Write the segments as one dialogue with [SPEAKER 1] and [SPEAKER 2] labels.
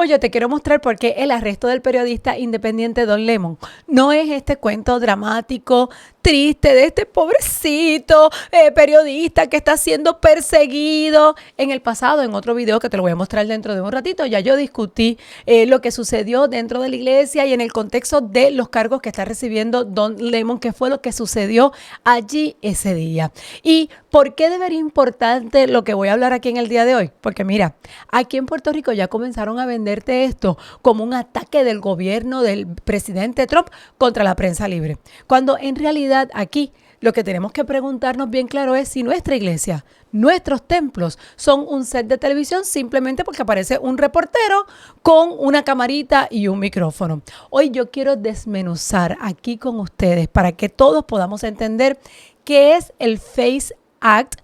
[SPEAKER 1] Oye, te quiero mostrar por qué el arresto del periodista independiente Don Lemon no es este cuento dramático, triste de este pobrecito periodista que está siendo perseguido. En el pasado, en otro video que te lo voy a mostrar dentro de un ratito, ya yo discutí lo que sucedió dentro de la iglesia y en el contexto de los cargos que está recibiendo Don Lemon, que fue lo que sucedió allí ese día. ¿Y por qué debería importante lo que voy a hablar aquí en el día de hoy? Porque mira, aquí en Puerto Rico ya comenzaron a venderte esto como un ataque del gobierno del presidente Trump contra la prensa libre, cuando en realidad aquí lo que tenemos que preguntarnos bien claro es si nuestra iglesia, nuestros templos son un set de televisión simplemente porque aparece un reportero con una camarita y un micrófono. Hoy yo quiero desmenuzar aquí con ustedes para que todos podamos entender qué es el FACE Act.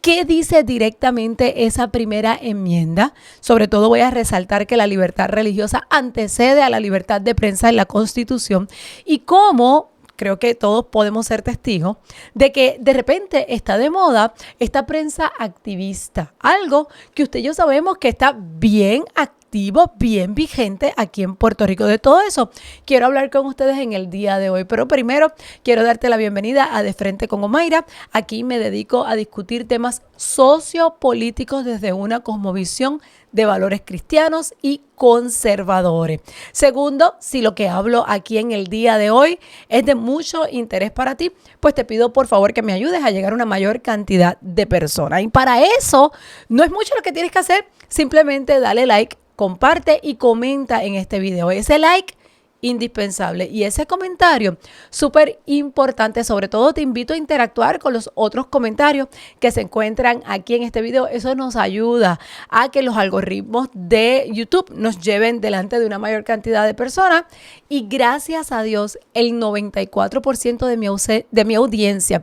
[SPEAKER 1] ¿Qué dice directamente esa primera enmienda? Sobre todo voy a resaltar que la libertad religiosa antecede a la libertad de prensa en la Constitución y cómo creo que todos podemos ser testigos de que de repente está de moda esta prensa activista, algo que usted y yo sabemos que está bien activo, bien vigente aquí en Puerto Rico. De todo eso quiero hablar con ustedes en el día de hoy, pero primero quiero darte la bienvenida a De Frente con Omaira. Aquí me dedico a discutir temas sociopolíticos desde una cosmovisión de valores cristianos y conservadores. Segundo, si lo que hablo aquí en el día de hoy es de mucho interés para ti, pues te pido por favor que me ayudes a llegar a una mayor cantidad de personas. Y para eso no es mucho lo que tienes que hacer, simplemente dale like, comparte y comenta en este video. Ese like indispensable y ese comentario súper importante. Sobre todo te invito a interactuar con los otros comentarios que se encuentran aquí en este video. Eso nos ayuda a que los algoritmos de YouTube nos lleven delante de una mayor cantidad de personas y gracias a Dios el 94% de mi audiencia,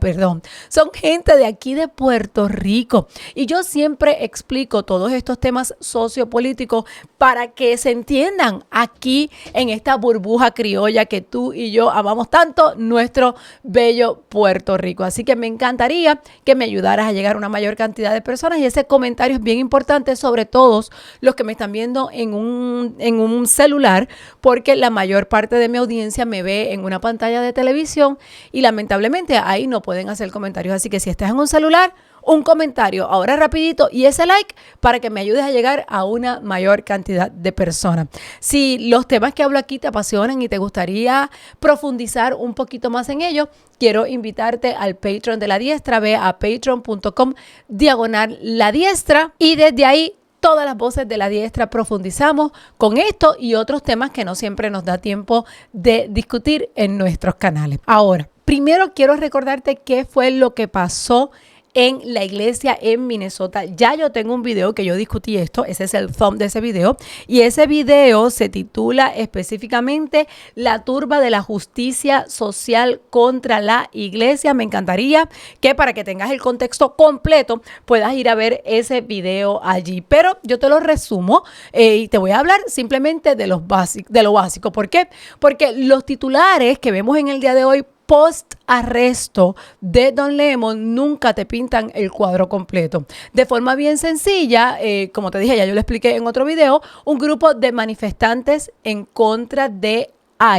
[SPEAKER 1] son gente de aquí de Puerto Rico y yo siempre explico todos estos temas sociopolíticos para que se entiendan aquí en esta burbuja criolla que tú y yo amamos tanto, nuestro bello Puerto Rico. Así que me encantaría que me ayudaras a llegar a una mayor cantidad de personas y ese comentario es bien importante, sobre todo los que me están viendo en un celular, porque la mayor parte de mi audiencia me ve en una pantalla de televisión y lamentablemente ahí no pueden hacer comentarios. Así que si estás en un celular, un comentario ahora rapidito y ese like para que me ayudes a llegar a una mayor cantidad de personas. Si los temas que hablo aquí te apasionan y te gustaría profundizar un poquito más en ellos, quiero invitarte al Patreon de La Diestra. Ve a patreon.com/La Diestra y desde ahí todas las voces de La Diestra profundizamos con esto y otros temas que no siempre nos da tiempo de discutir en nuestros canales. Ahora, primero quiero recordarte qué fue lo que pasó en la iglesia en Minnesota. Ya yo tengo un video que yo discutí esto, ese es el thumb de ese video, y ese video se titula específicamente La turba de la justicia social contra la iglesia. Me encantaría que para que tengas el contexto completo puedas ir a ver ese video allí, pero yo te lo resumo y te voy a hablar simplemente de lo básico. ¿Por qué? Porque los titulares que vemos en el día de hoy post arresto de Don Lemon nunca te pintan el cuadro completo. De forma bien sencilla, como te dije, ya yo lo expliqué en otro video, un grupo de manifestantes en contra de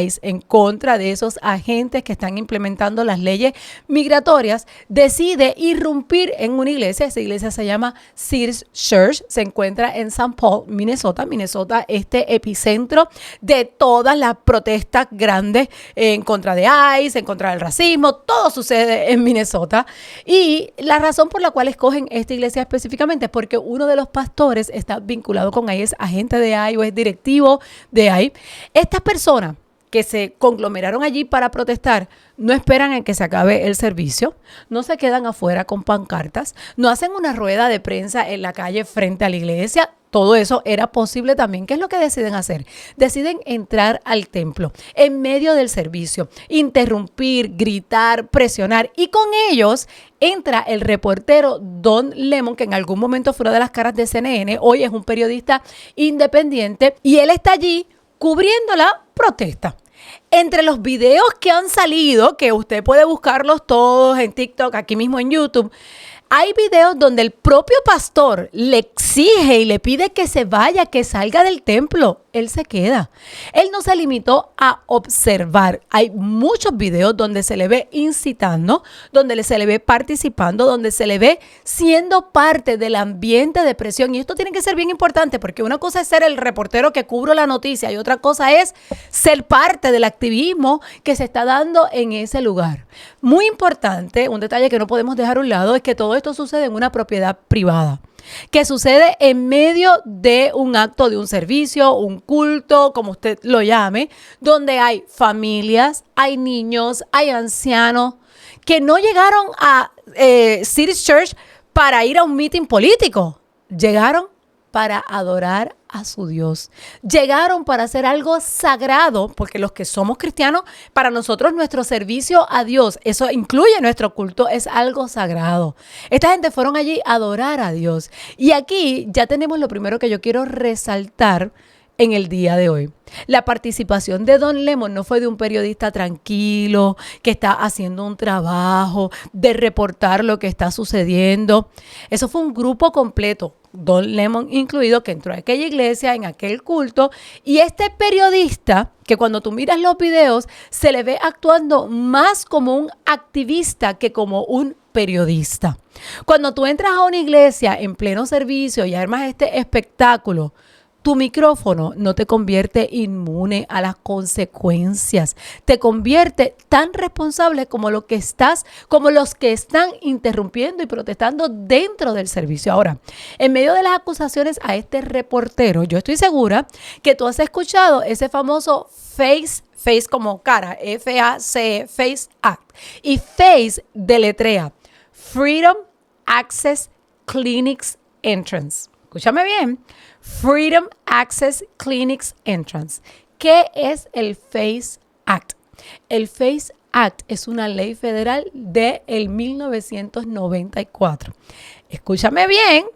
[SPEAKER 1] ICE, en contra de esos agentes que están implementando las leyes migratorias, decide irrumpir en una iglesia. Esa iglesia se llama Cedars Church, se encuentra en St. Paul, Minnesota. Minnesota, este epicentro de todas las protestas grandes en contra de ICE, en contra del racismo, todo sucede en Minnesota. Y la razón por la cual escogen esta iglesia específicamente es porque uno de los pastores está vinculado con ICE, es agente de ICE o es directivo de ICE. Estas personas que se conglomeraron allí para protestar, no esperan en que se acabe el servicio, no se quedan afuera con pancartas, no hacen una rueda de prensa en la calle frente a la iglesia. Todo eso era posible también. ¿Qué es lo que deciden hacer? Deciden entrar al templo en medio del servicio, interrumpir, gritar, presionar, y con ellos entra el reportero Don Lemon, que en algún momento fue una de las caras de CNN, hoy es un periodista independiente, y él está allí cubriendo la protesta. Entre los videos que han salido, que usted puede buscarlos todos en TikTok, aquí mismo en YouTube, Hay videos donde el propio pastor le exige y le pide que se vaya, que salga del templo. Él se queda. Él no se limitó a observar. Hay muchos videos donde se le ve incitando, donde se le ve participando, donde se le ve siendo parte del ambiente de presión. Y esto tiene que ser bien importante porque una cosa es ser el reportero que cubre la noticia y otra cosa es ser parte del activismo que se está dando en ese lugar. Muy importante, un detalle que no podemos dejar a un lado es que todo esto sucede en una propiedad privada, que sucede en medio de un acto, de un servicio, un culto, como usted lo llame, donde hay familias, hay niños, hay ancianos que no llegaron a City Church para ir a un meeting político, llegaron para adorar a su Dios. Llegaron para hacer algo sagrado, porque los que somos cristianos, para nosotros nuestro servicio a Dios, eso incluye nuestro culto, es algo sagrado. Esta gente fueron allí a adorar a Dios. Y aquí ya tenemos lo primero que yo quiero resaltar en el día de hoy. La participación de Don Lemon no fue de un periodista tranquilo que está haciendo un trabajo de reportar lo que está sucediendo. Eso fue un grupo completo, Don Lemon incluido, que entró a aquella iglesia, en aquel culto, y este periodista, que cuando tú miras los videos, se le ve actuando más como un activista que como un periodista. Cuando tú entras a una iglesia en pleno servicio y armas este espectáculo, tu micrófono no te convierte inmune a las consecuencias. Te convierte tan responsable como los que están interrumpiendo y protestando dentro del servicio. Ahora, en medio de las acusaciones a este reportero, yo estoy segura que tú has escuchado ese famoso face como cara, F-A-C-E, Face Act. Y Face deletrea Freedom Access Clinics Entrance. Escúchame bien. Freedom Access Clinics Entrance. ¿Qué es el FACE Act? El FACE Act es una ley federal del 1994. Escúchame bien,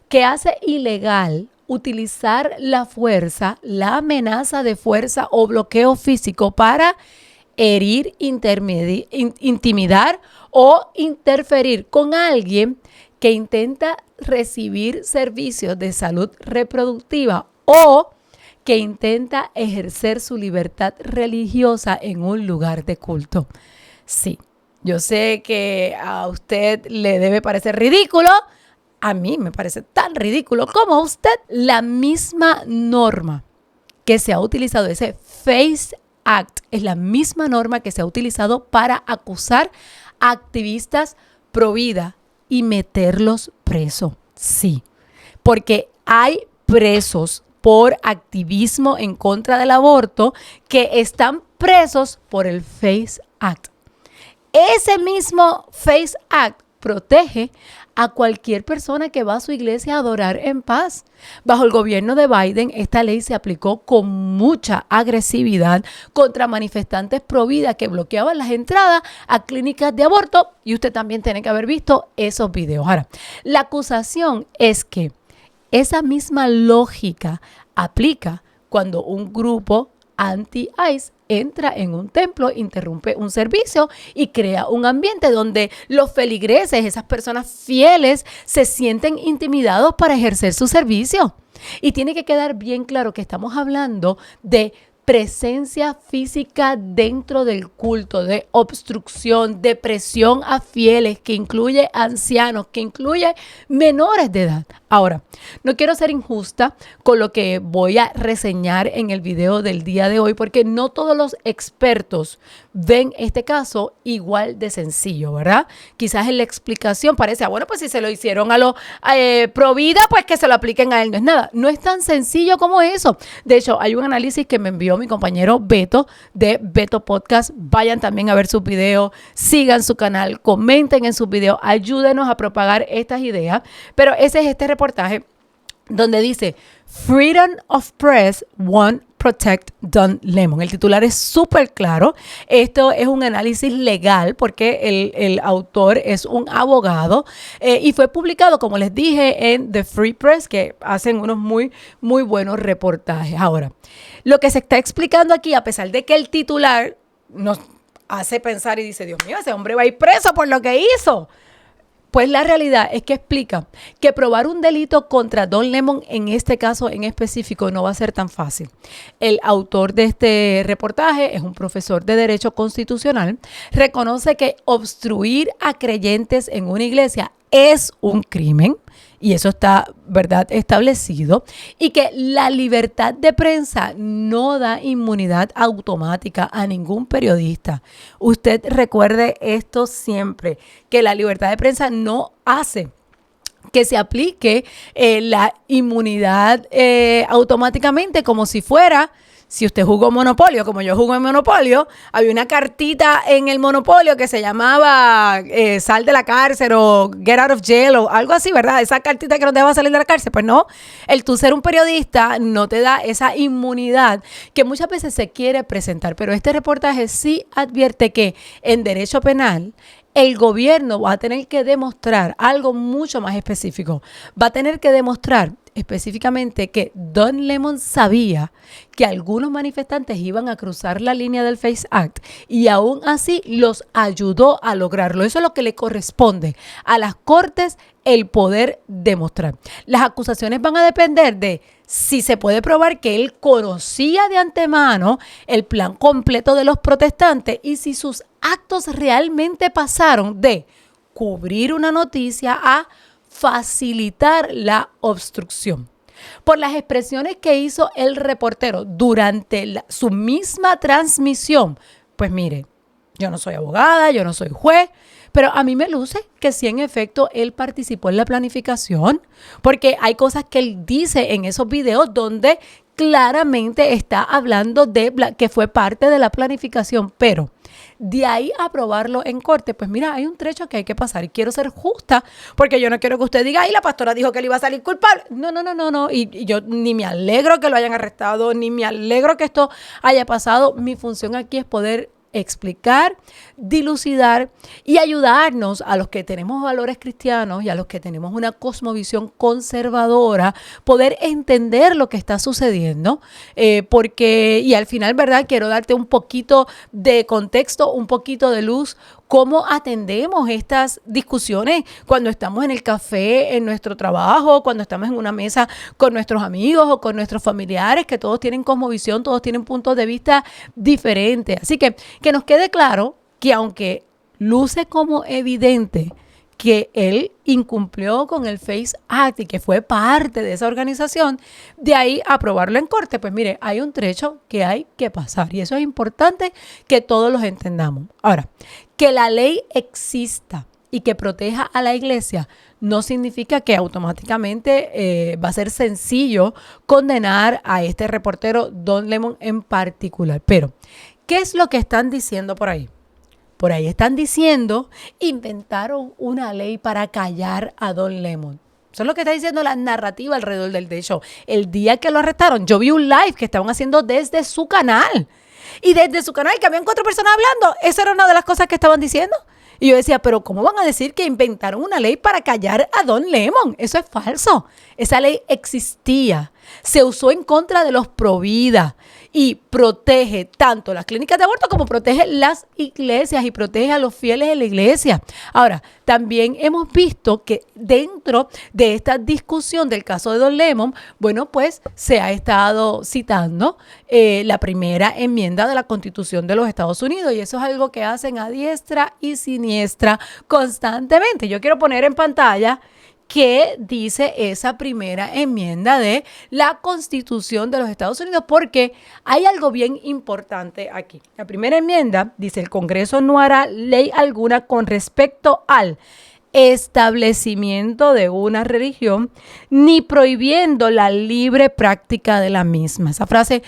[SPEAKER 1] que hace ilegal utilizar la fuerza, la amenaza de fuerza o bloqueo físico para herir, intimidar o interferir con alguien que intenta recibir servicios de salud reproductiva o que intenta ejercer su libertad religiosa en un lugar de culto. Sí, yo sé que a usted le debe parecer ridículo, a mí me parece tan ridículo como a usted. La misma norma que se ha utilizado, ese FACE Act, es la misma norma que se ha utilizado para acusar a activistas pro vida y meterlos presos. Sí, porque hay presos por activismo en contra del aborto que están presos por el FACE Act. Ese mismo FACE Act protege a cualquier persona que va a su iglesia a adorar en paz. Bajo el gobierno de Biden, esta ley se aplicó con mucha agresividad contra manifestantes pro vida que bloqueaban las entradas a clínicas de aborto, y usted también tiene que haber visto esos videos. Ahora, la acusación es que esa misma lógica aplica cuando un grupo anti-ICE entra en un templo, interrumpe un servicio y crea un ambiente donde los feligreses, esas personas fieles, se sienten intimidados para ejercer su servicio. Y tiene que quedar bien claro que estamos hablando de presencia física dentro del culto, de obstrucción, de presión a fieles, que incluye ancianos, que incluye menores de edad. Ahora, no quiero ser injusta con lo que voy a reseñar en el video del día de hoy, porque no todos los expertos ven este caso igual de sencillo, ¿verdad? Quizás en la explicación parece, bueno, pues si se lo hicieron a los pro vida, pues que se lo apliquen a él. No es nada, no es tan sencillo como eso. De hecho, hay un análisis que me envió mi compañero Beto de Beto Podcast. Vayan también a ver sus videos, sigan su canal, comenten en sus videos, ayúdenos a propagar estas ideas. Pero ese es este reportaje donde dice Freedom of Press won't protect Don Lemon. El titular es súper claro. Esto es un análisis legal porque el autor es un abogado y fue publicado, como les dije, en The Free Press, que hacen unos muy, muy buenos reportajes. Ahora, lo que se está explicando aquí, a pesar de que el titular nos hace pensar y dice, Dios mío, ese hombre va a ir preso por lo que hizo. Pues la realidad es que explica que probar un delito contra Don Lemon en este caso en específico no va a ser tan fácil. El autor de este reportaje es un profesor de Derecho Constitucional. Reconoce que obstruir a creyentes en una iglesia es un crimen. Y eso está, ¿verdad?, establecido. Y que la libertad de prensa no da inmunidad automática a ningún periodista. Usted recuerde esto siempre, que la libertad de prensa no hace que se aplique la inmunidad automáticamente como si fuera... Si usted jugó Monopolio, como yo jugué en Monopolio, había una cartita en el Monopolio que se llamaba sal de la cárcel o get out of jail o algo así, ¿verdad? Esa cartita que no te va a salir de la cárcel. Pues no, el tú ser un periodista no te da esa inmunidad que muchas veces se quiere presentar. Pero este reportaje sí advierte que en derecho penal el gobierno va a tener que demostrar algo mucho más específico. Va a tener que demostrar específicamente que Don Lemon sabía que algunos manifestantes iban a cruzar la línea del FACE Act y aún así los ayudó a lograrlo. Eso es lo que le corresponde a las cortes, el poder demostrar. Las acusaciones van a depender de si se puede probar que él conocía de antemano el plan completo de los protestantes y si sus actos realmente pasaron de cubrir una noticia a facilitar la obstrucción. Por las expresiones que hizo el reportero durante su misma transmisión, pues mire, yo no soy abogada, yo no soy juez, pero a mí me luce que sí, en efecto, él participó en la planificación, porque hay cosas que él dice en esos videos donde claramente está hablando de que fue parte de la planificación, pero de ahí a probarlo en corte, pues mira, hay un trecho que hay que pasar y quiero ser justa porque yo no quiero que usted diga, ay, la pastora dijo que él iba a salir culpable. No. Y yo ni me alegro que lo hayan arrestado, ni me alegro que esto haya pasado. Mi función aquí es poder explicar, dilucidar y ayudarnos a los que tenemos valores cristianos y a los que tenemos una cosmovisión conservadora, poder entender lo que está sucediendo, porque, y al final, ¿verdad? Quiero darte un poquito de contexto, un poquito de luz, cómo atendemos estas discusiones cuando estamos en el café, en nuestro trabajo, cuando estamos en una mesa con nuestros amigos o con nuestros familiares, que todos tienen cosmovisión, todos tienen puntos de vista diferentes. Así que nos quede claro que aunque luce como evidente que él incumplió con el FACE Act y que fue parte de esa organización, de ahí a aprobarlo en corte, pues mire, hay un trecho que hay que pasar y eso es importante que todos los entendamos. Ahora, que la ley exista y que proteja a la iglesia no significa que automáticamente va a ser sencillo condenar a este reportero Don Lemon en particular. Pero, ¿qué es lo que están diciendo por ahí? Por ahí están diciendo, inventaron una ley para callar a Don Lemon. Eso es lo que está diciendo la narrativa alrededor del Day Show. El día que lo arrestaron, yo vi un live que estaban haciendo desde su canal. Y desde su canal, que habían 4 personas hablando, esa era una de las cosas que estaban diciendo. Y yo decía, pero ¿cómo van a decir que inventaron una ley para callar a Don Lemon? Eso es falso. Esa ley existía. Se usó en contra de los pro-vida y protege tanto las clínicas de aborto como protege las iglesias y protege a los fieles de la iglesia. Ahora, también hemos visto que dentro de esta discusión del caso de Don Lemon, bueno, pues se ha estado citando la primera enmienda de la Constitución de los Estados Unidos y eso es algo que hacen a diestra y siniestra constantemente. Yo quiero poner en pantalla qué dice esa primera enmienda de la Constitución de los Estados Unidos, porque hay algo bien importante aquí. La primera enmienda dice: el Congreso no hará ley alguna con respecto al establecimiento de una religión ni prohibiendo la libre práctica de la misma. Esa frase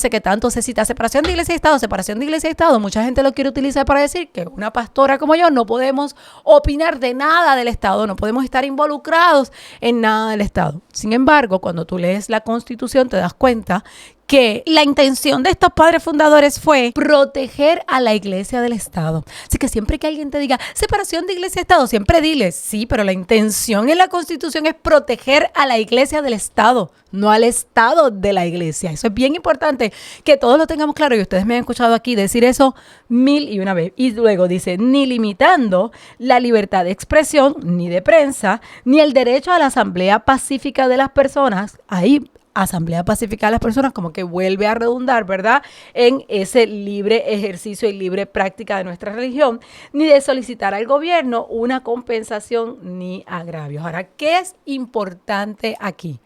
[SPEAKER 1] que tanto se cita, separación de iglesia y Estado, separación de iglesia y Estado, mucha gente lo quiere utilizar para decir que una pastora como yo no podemos opinar de nada del Estado, no podemos estar involucrados en nada del Estado. Sin embargo, cuando tú lees la Constitución te das cuenta que la intención de estos padres fundadores fue proteger a la iglesia del Estado. Así que siempre que alguien te diga separación de iglesia y Estado, siempre dile, sí, pero la intención en la Constitución es proteger a la iglesia del Estado, no al Estado de la iglesia. Eso es bien importante que todos lo tengamos claro, y ustedes me han escuchado aquí decir eso 1001 vez. Y luego dice, ni limitando la libertad de expresión, ni de prensa, ni el derecho a la asamblea pacífica de las personas. Ahí asamblea pacífica de las personas como que vuelve a redundar, ¿verdad?, en ese libre ejercicio y libre práctica de nuestra religión, ni de solicitar al gobierno una compensación ni agravios. Ahora, ¿qué es importante aquí?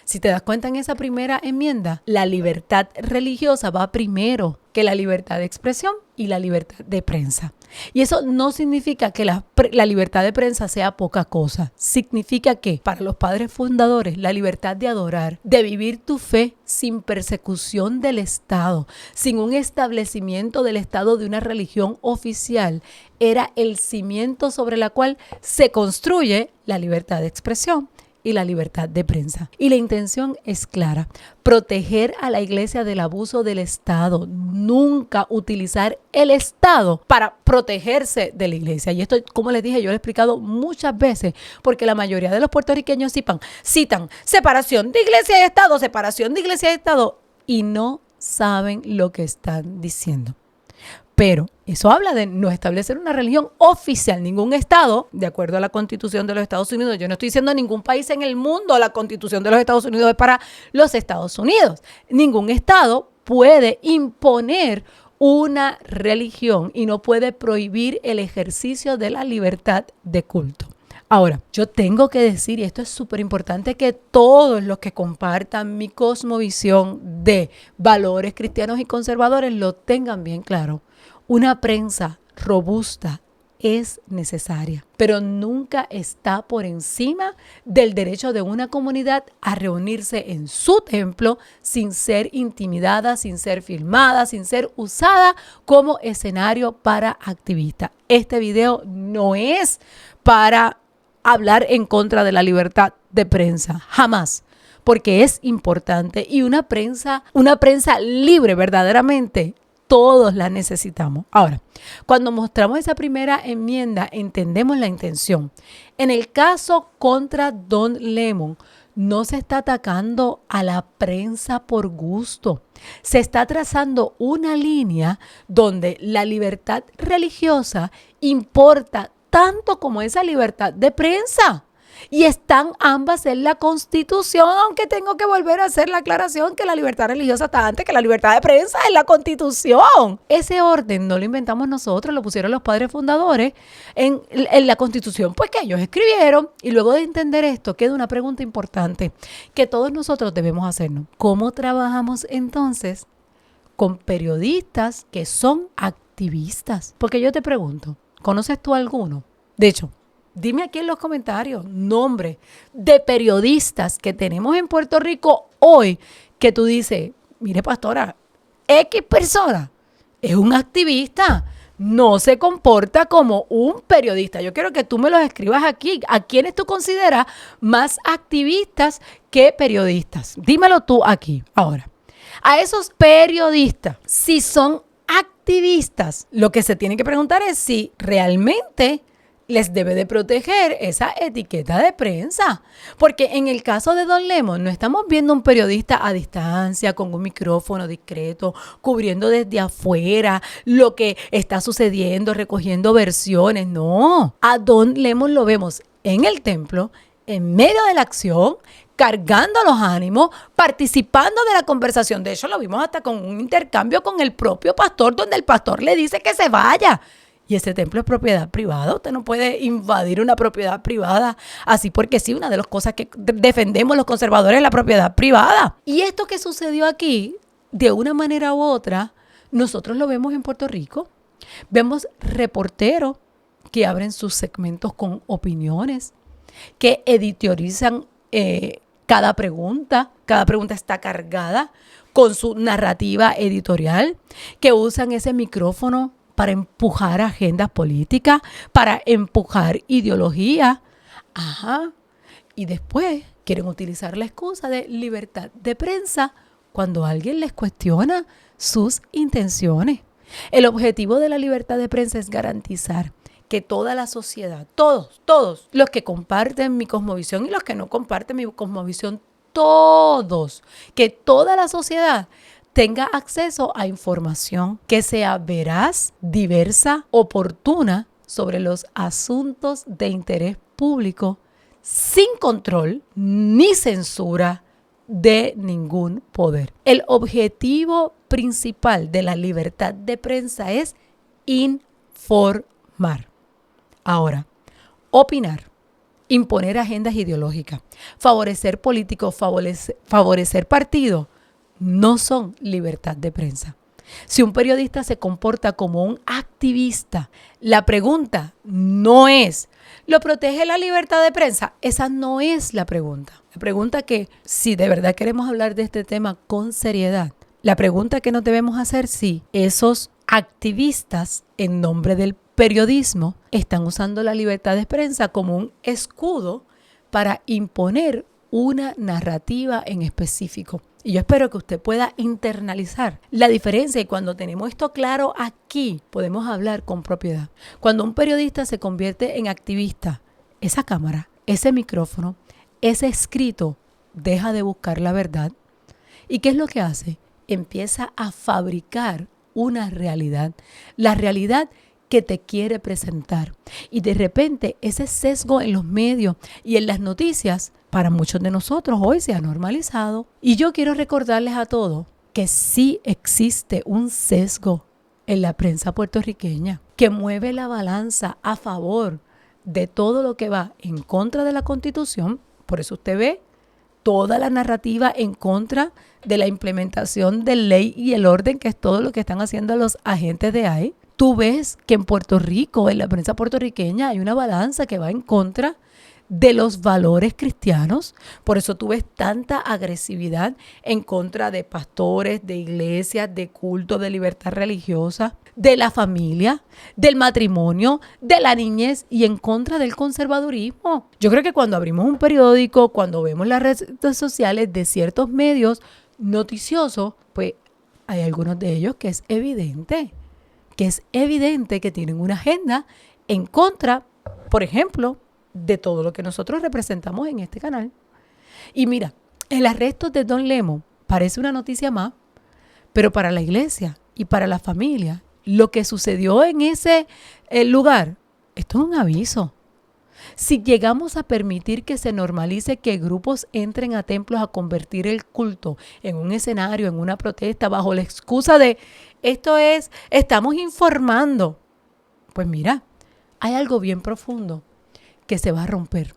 [SPEAKER 1] Si te das cuenta en esa primera enmienda, la libertad religiosa va primero que la libertad de expresión y la libertad de prensa. Y eso no significa que la libertad de prensa sea poca cosa. Significa que para los padres fundadores, la libertad de adorar, de vivir tu fe sin persecución del Estado, sin un establecimiento del Estado de una religión oficial, era el cimiento sobre la cual se construye la libertad de expresión y la libertad de prensa. Y la intención es clara: proteger a la iglesia del abuso del Estado, nunca utilizar el Estado para protegerse de la iglesia. Y esto, como les dije, yo lo he explicado muchas veces, porque la mayoría de los puertorriqueños citan separación de iglesia y Estado, separación de iglesia y Estado, y no saben lo que están diciendo. Pero eso habla de no establecer una religión oficial. Ningún estado, de acuerdo a la Constitución de los Estados Unidos, yo no estoy diciendo ningún país en el mundo, la Constitución de los Estados Unidos es para los Estados Unidos. Ningún estado puede imponer una religión y no puede prohibir el ejercicio de la libertad de culto. Ahora, yo tengo que decir, y esto es súper importante, que todos los que compartan mi cosmovisión de valores cristianos y conservadores lo tengan bien claro. Una prensa robusta es necesaria, pero nunca está por encima del derecho de una comunidad a reunirse en su templo sin ser intimidada, sin ser filmada, sin ser usada como escenario para activistas. Este video no es para hablar en contra de la libertad de prensa, jamás, porque es importante, y una prensa libre verdaderamente, todos la necesitamos. Ahora, cuando mostramos esa primera enmienda, entendemos la intención. En el caso contra Don Lemon, no se está atacando a la prensa por gusto. Se está trazando una línea donde la libertad religiosa importa tanto como esa libertad de prensa. Y están ambas en la Constitución, aunque tengo que volver a hacer la aclaración que la libertad religiosa está antes que la libertad de prensa en la Constitución. Ese orden no lo inventamos nosotros, lo pusieron los padres fundadores en la Constitución, pues que ellos escribieron. Y luego de entender esto, queda una pregunta importante que todos nosotros debemos hacernos. ¿Cómo trabajamos entonces con periodistas que son activistas? Porque yo te pregunto, ¿conoces tú alguno? De hecho, dime aquí en los comentarios nombre de periodistas que tenemos en Puerto Rico hoy que tú dices, mire pastora, X persona es un activista, no se comporta como un periodista. Yo quiero que tú me los escribas aquí. ¿A quiénes tú consideras más activistas que periodistas? Dímelo tú aquí. Ahora, a esos periodistas, si son activistas, lo que se tiene que preguntar es si realmente les debe de proteger esa etiqueta de prensa. Porque en el caso de Don Lemon no estamos viendo un periodista a distancia con un micrófono discreto, cubriendo desde afuera lo que está sucediendo, recogiendo versiones. No, a Don Lemon lo vemos en el templo, en medio de la acción, cargando los ánimos, participando de la conversación. De hecho, lo vimos hasta con un intercambio con el propio pastor, donde el pastor le dice que se vaya. Y ese templo es propiedad privada. Usted no puede invadir una propiedad privada así porque sí. Una de las cosas que defendemos los conservadores es la propiedad privada. Y esto que sucedió aquí, de una manera u otra, nosotros lo vemos en Puerto Rico. Vemos reporteros que abren sus segmentos con opiniones, que editorizan cada pregunta. Cada pregunta está cargada con su narrativa editorial, que usan ese micrófono para empujar agendas políticas, para empujar ideología. Ajá. Y después quieren utilizar la excusa de libertad de prensa cuando alguien les cuestiona sus intenciones. El objetivo de la libertad de prensa es garantizar que toda la sociedad, todos, los que comparten mi cosmovisión y los que no comparten mi cosmovisión, todos, que toda la sociedad tenga acceso a información que sea veraz, diversa, oportuna sobre los asuntos de interés público, sin control ni censura de ningún poder. El objetivo principal de la libertad de prensa es informar. Ahora, opinar, imponer agendas ideológicas, favorecer políticos, favorecer partidos, no son libertad de prensa. Si un periodista se comporta como un activista, la pregunta no es, ¿lo protege la libertad de prensa? Esa no es la pregunta. La pregunta que, si de verdad queremos hablar de este tema con seriedad, la pregunta que nos debemos hacer si esos activistas en nombre del periodismo están usando la libertad de prensa como un escudo para imponer una narrativa en específico. Y yo espero que usted pueda internalizar la diferencia, y cuando tenemos esto claro aquí, podemos hablar con propiedad. Cuando un periodista se convierte en activista, esa cámara, ese micrófono, ese escrito deja de buscar la verdad. ¿Y qué es lo que hace? Empieza a fabricar una realidad, la realidad que te quiere presentar. Y de repente ese sesgo en los medios y en las noticias para muchos de nosotros hoy se ha normalizado. Y yo quiero recordarles a todos que sí existe un sesgo en la prensa puertorriqueña que mueve la balanza a favor de todo lo que va en contra de la Constitución. Por eso usted ve toda la narrativa en contra de la implementación de ley y el orden, que es todo lo que están haciendo los agentes de ahí. Tú ves que en Puerto Rico, en la prensa puertorriqueña, hay una balanza que va en contra de los valores cristianos. Por eso tú ves tanta agresividad en contra de pastores, de iglesias, de cultos, de libertad religiosa, de la familia, del matrimonio, de la niñez y en contra del conservadurismo. Yo creo que cuando abrimos un periódico, cuando vemos las redes sociales de ciertos medios noticiosos, pues hay algunos de ellos que es evidente que tienen una agenda en contra, por ejemplo, de todo lo que nosotros representamos en este canal. Y mira, el arresto de Don Lemon parece una noticia más, pero para la iglesia y para la familia, lo que sucedió en ese lugar, esto es un aviso. Si llegamos a permitir que se normalice que grupos entren a templos a convertir el culto en un escenario, en una protesta, bajo la excusa de estamos informando, pues mira, hay algo bien profundo que se va a romper.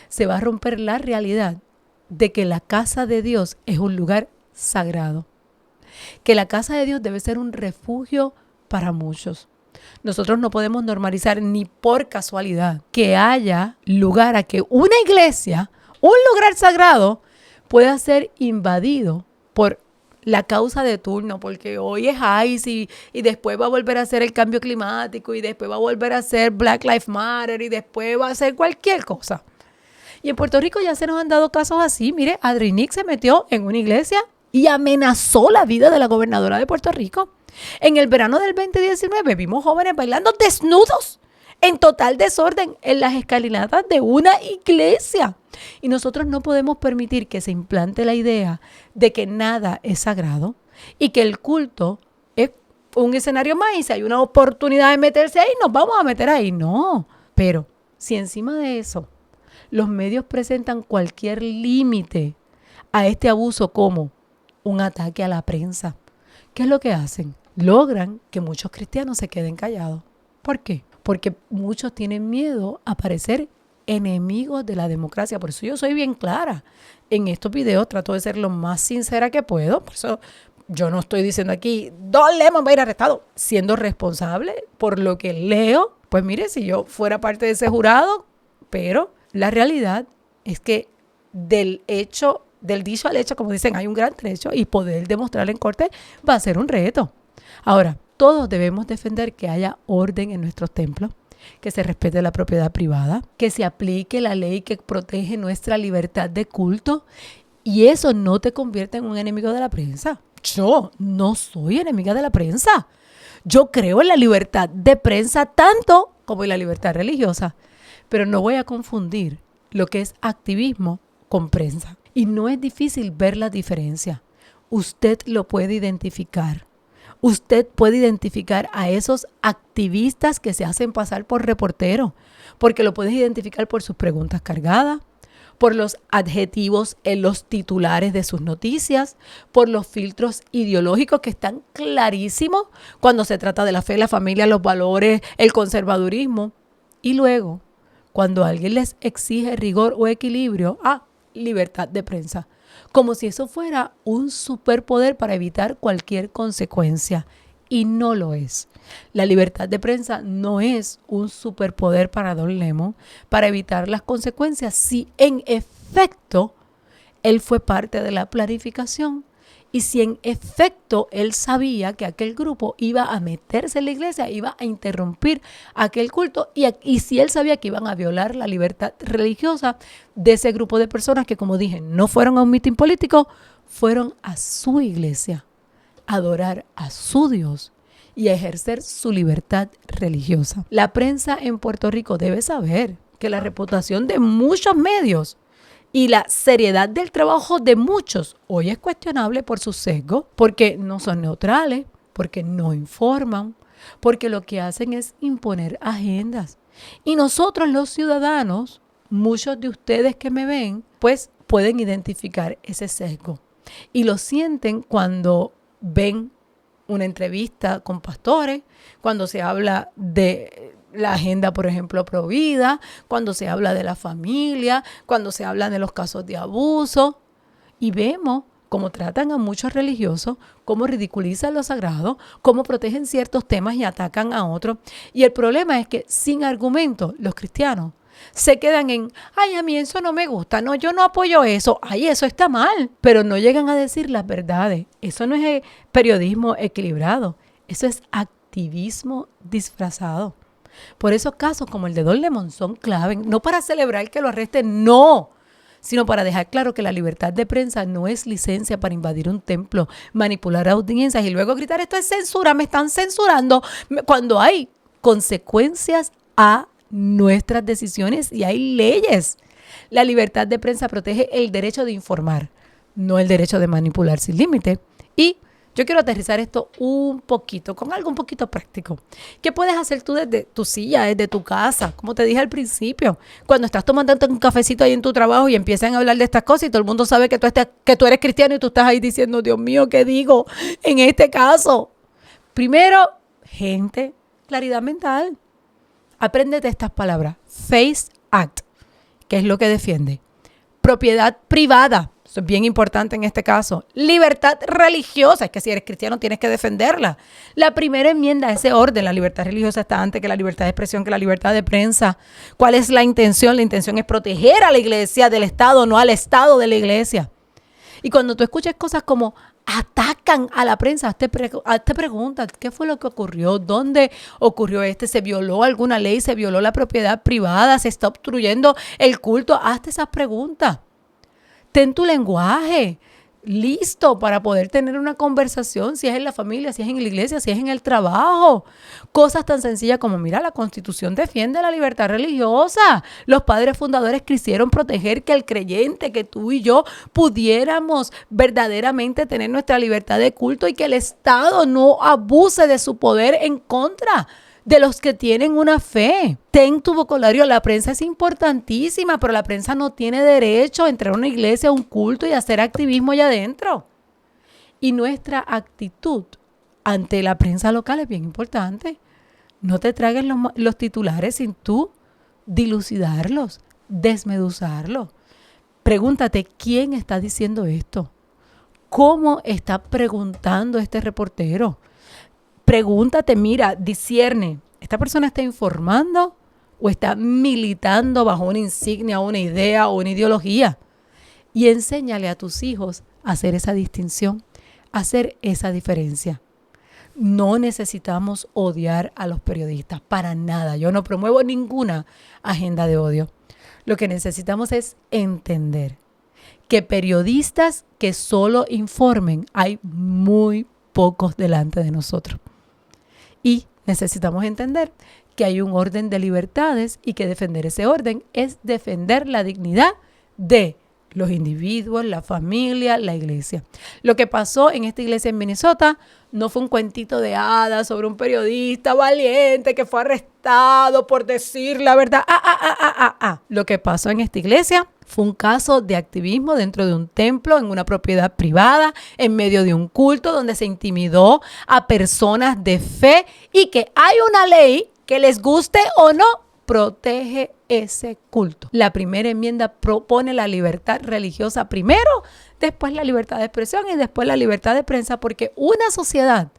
[SPEAKER 1] Se va a romper la realidad de que la casa de Dios es un lugar sagrado. Que la casa de Dios debe ser un refugio para muchos. Nosotros no podemos normalizar ni por casualidad que haya lugar a que una iglesia, un lugar sagrado, pueda ser invadido por la causa de turno, porque hoy es ICE y después va a volver a ser el cambio climático y después va a volver a ser Black Lives Matter y después va a ser cualquier cosa. Y en Puerto Rico ya se nos han dado casos así. Mire, Adrianic se metió en una iglesia y amenazó la vida de la gobernadora de Puerto Rico. En el verano del 2019 vimos jóvenes bailando desnudos en total desorden en las escalinatas de una iglesia. Y nosotros no podemos permitir que se implante la idea de que nada es sagrado y que el culto es un escenario más y si hay una oportunidad de meterse ahí, nos vamos a meter ahí. No, pero si encima de eso los medios presentan cualquier límite a este abuso como un ataque a la prensa, ¿qué es lo que hacen? Logran que muchos cristianos se queden callados. ¿Por qué? Porque muchos tienen miedo a parecer enemigos de la democracia. Por eso yo soy bien clara. En estos videos trato de ser lo más sincera que puedo. Por eso yo no estoy diciendo aquí, Don Lemon va a ir arrestado. Siendo responsable por lo que leo, pues mire, si yo fuera parte de ese jurado, pero la realidad es que del dicho al hecho, como dicen, hay un gran trecho y poder demostrar en corte va a ser un reto. Ahora, todos debemos defender que haya orden en nuestros templos, que se respete la propiedad privada, que se aplique la ley que protege nuestra libertad de culto Y eso no te convierte en un enemigo de la prensa. Yo no soy enemiga de la prensa. Yo creo en la libertad de prensa tanto como en la libertad religiosa. Pero no voy a confundir lo que es activismo con prensa. Y no es difícil ver la diferencia. Usted lo puede identificar. Usted puede identificar a esos activistas que se hacen pasar por reporteros, porque lo puedes identificar por sus preguntas cargadas, por los adjetivos en los titulares de sus noticias, por los filtros ideológicos que están clarísimos cuando se trata de la fe, la familia, los valores, el conservadurismo. Y luego, cuando alguien les exige rigor o equilibrio, libertad de prensa. Como si eso fuera un superpoder para evitar cualquier consecuencia. Y no lo es. La libertad de prensa no es un superpoder para Don Lemon para evitar las consecuencias si en efecto él fue parte de la planificación y si en efecto él sabía que aquel grupo iba a meterse en la iglesia, iba a interrumpir aquel culto y si él sabía que iban a violar la libertad religiosa de ese grupo de personas que, como dije, no fueron a un mitin político, fueron a su iglesia a adorar a su Dios y a ejercer su libertad religiosa. La prensa en Puerto Rico debe saber que la reputación de muchos medios y la seriedad del trabajo de muchos hoy es cuestionable por sus sesgos, porque no son neutrales, porque no informan, porque lo que hacen es imponer agendas. Y nosotros los ciudadanos, muchos de ustedes que me ven, pues pueden identificar ese sesgo. Y lo sienten cuando ven una entrevista con pastores, cuando se habla de la agenda, por ejemplo, pro vida, cuando se habla de la familia, cuando se habla de los casos de abuso. Y vemos cómo tratan a muchos religiosos, cómo ridiculizan lo sagrado, cómo protegen ciertos temas y atacan a otros. Y el problema es que sin argumento los cristianos se quedan en, ay, a mí eso no me gusta, no, yo no apoyo eso, ay, eso está mal. Pero no llegan a decir las verdades. Eso no es periodismo equilibrado, eso es activismo disfrazado. Por esos casos como el de Don Lemon son clave, no para celebrar que lo arresten, no, sino para dejar claro que la libertad de prensa no es licencia para invadir un templo, manipular audiencias y luego gritar, esto es censura, me están censurando, cuando hay consecuencias a nuestras decisiones y hay leyes. La libertad de prensa protege el derecho de informar, no el derecho de manipular sin límite. Y yo quiero aterrizar esto un poquito, con algo un poquito práctico. ¿Qué puedes hacer tú desde tu silla, desde tu casa? Como te dije al principio, cuando estás tomando un cafecito ahí en tu trabajo y empiezan a hablar de estas cosas y todo el mundo sabe que tú eres cristiano y tú estás ahí diciendo, Dios mío, ¿qué digo en este caso? Primero, gente, claridad mental. Apréndete estas palabras. FACE Act, que es lo que defiende. Propiedad privada. Eso es bien importante en este caso. Libertad religiosa, es que si eres cristiano tienes que defenderla. La primera enmienda a ese orden, la libertad religiosa está antes que la libertad de expresión, que la libertad de prensa. ¿Cuál es la intención? La intención es proteger a la iglesia del Estado, no al Estado de la iglesia. Y cuando tú escuches cosas como atacan a la prensa, hazte preguntas, ¿qué fue lo que ocurrió? ¿Dónde ocurrió ¿Se violó alguna ley? ¿Se violó la propiedad privada? ¿Se está obstruyendo el culto? Hazte esas preguntas. Ten tu lenguaje listo para poder tener una conversación, si es en la familia, si es en la iglesia, si es en el trabajo. Cosas tan sencillas como, mira, la Constitución defiende la libertad religiosa. Los padres fundadores quisieron proteger que el creyente, que tú y yo pudiéramos verdaderamente tener nuestra libertad de culto y que el Estado no abuse de su poder en contra de los que tienen una fe. Ten tu vocabulario, la prensa es importantísima, pero la prensa no tiene derecho a entrar a una iglesia, a un culto y hacer activismo allá adentro. Y nuestra actitud ante la prensa local es bien importante. No te tragues los titulares sin tú dilucidarlos, desmeduzarlos. Pregúntate, ¿quién está diciendo esto? ¿Cómo está preguntando este reportero? Pregúntate, mira, discierne, ¿esta persona está informando o está militando bajo una insignia, una idea o una ideología? Y enséñale a tus hijos a hacer esa distinción, a hacer esa diferencia. No necesitamos odiar a los periodistas, para nada. Yo no promuevo ninguna agenda de odio. Lo que necesitamos es entender que periodistas que solo informen, hay muy pocos delante de nosotros. Y necesitamos entender que hay un orden de libertades y que defender ese orden es defender la dignidad de los individuos, la familia, la iglesia. Lo que pasó en esta iglesia en Minnesota no fue un cuentito de hadas sobre un periodista valiente que fue arrestado por decir la verdad. Lo que pasó en esta iglesia fue un caso de activismo dentro de un templo, en una propiedad privada, en medio de un culto donde se intimidó a personas de fe y que hay una ley que les guste o no, protege ese culto. La primera enmienda propone la libertad religiosa primero, después la libertad de expresión y después la libertad de prensa, porque una sociedad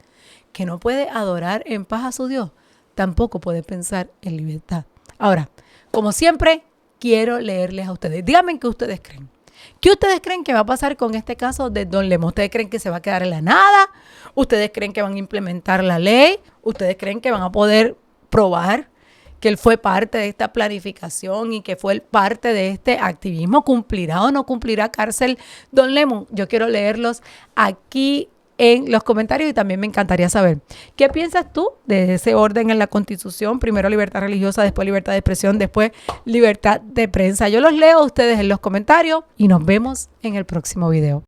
[SPEAKER 1] que no puede adorar en paz a su Dios, tampoco puede pensar en libertad. Ahora, como siempre, quiero leerles a ustedes. Díganme qué ustedes creen. ¿Qué ustedes creen que va a pasar con este caso de Don Lemon? ¿Ustedes creen que se va a quedar en la nada? ¿Ustedes creen que van a implementar la ley? ¿Ustedes creen que van a poder probar que él fue parte de esta planificación y que fue parte de este activismo? ¿Cumplirá o no cumplirá cárcel Don Lemon? Yo quiero leerlos aquí en los comentarios y también me encantaría saber qué piensas tú de ese orden en la Constitución. Primero libertad religiosa, después libertad de expresión, después libertad de prensa. Yo los leo a ustedes en los comentarios y nos vemos en el próximo video.